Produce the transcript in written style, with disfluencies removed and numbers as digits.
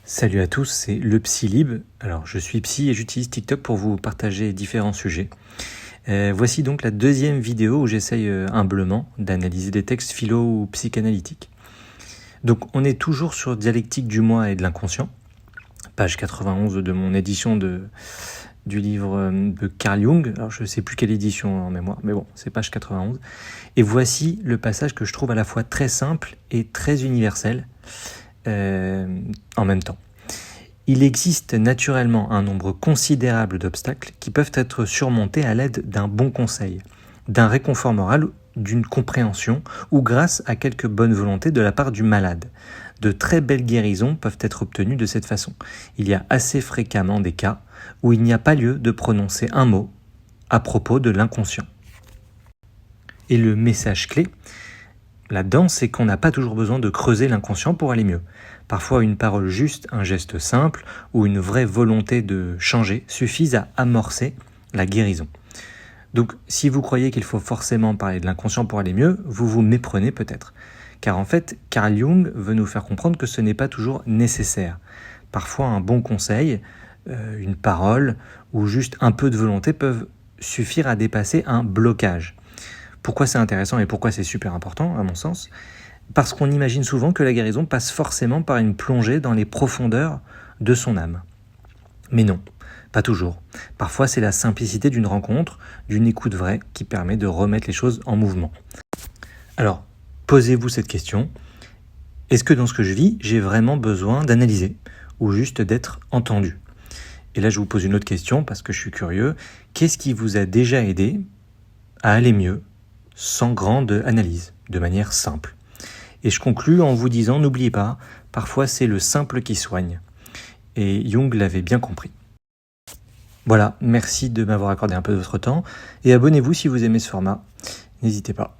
Salut à tous, c'est le Psylib. Alors, je suis psy et j'utilise TikTok pour vous partager différents sujets. Voici donc la deuxième vidéo où j'essaye humblement d'analyser des textes philo ou psychanalytiques. Donc, on est toujours sur Dialectique du moi et de l'inconscient, page 91 de mon édition du livre de Carl Jung. Alors, je ne sais plus quelle édition en mémoire, mais bon, c'est page 91. Et voici le passage que je trouve à la fois très simple et très universel en même temps. Il existe naturellement un nombre considérable d'obstacles qui peuvent être surmontés à l'aide d'un bon conseil, d'un réconfort moral, d'une compréhension ou grâce à quelques bonnes volontés de la part du malade. De très belles guérisons peuvent être obtenues de cette façon. Il y a assez fréquemment des cas où il n'y a pas lieu de prononcer un mot à propos de l'inconscient. Et le message clé là-dedans, c'est qu'on n'a pas toujours besoin de creuser l'inconscient pour aller mieux. Parfois, une parole juste, un geste simple ou une vraie volonté de changer suffisent à amorcer la guérison. Donc, si vous croyez qu'il faut forcément parler de l'inconscient pour aller mieux, vous vous méprenez peut-être. Car en fait, Carl Jung veut nous faire comprendre que ce n'est pas toujours nécessaire. Parfois, un bon conseil, une parole ou juste un peu de volonté peuvent suffire à dépasser un blocage. Pourquoi c'est intéressant et pourquoi c'est super important, à mon sens ? Parce qu'on imagine souvent que la guérison passe forcément par une plongée dans les profondeurs de son âme. Mais non, pas toujours. Parfois, c'est la simplicité d'une rencontre, d'une écoute vraie, qui permet de remettre les choses en mouvement. Alors, posez-vous cette question. Est-ce que dans ce que je vis, j'ai vraiment besoin d'analyser ou juste d'être entendu ? Et là, je vous pose une autre question parce que je suis curieux. Qu'est-ce qui vous a déjà aidé à aller mieux sans grande analyse, de manière simple? Et je conclus en vous disant, n'oubliez pas, parfois c'est le simple qui soigne. Et Jung l'avait bien compris. Voilà, merci de m'avoir accordé un peu de votre temps, et abonnez-vous si vous aimez ce format, n'hésitez pas.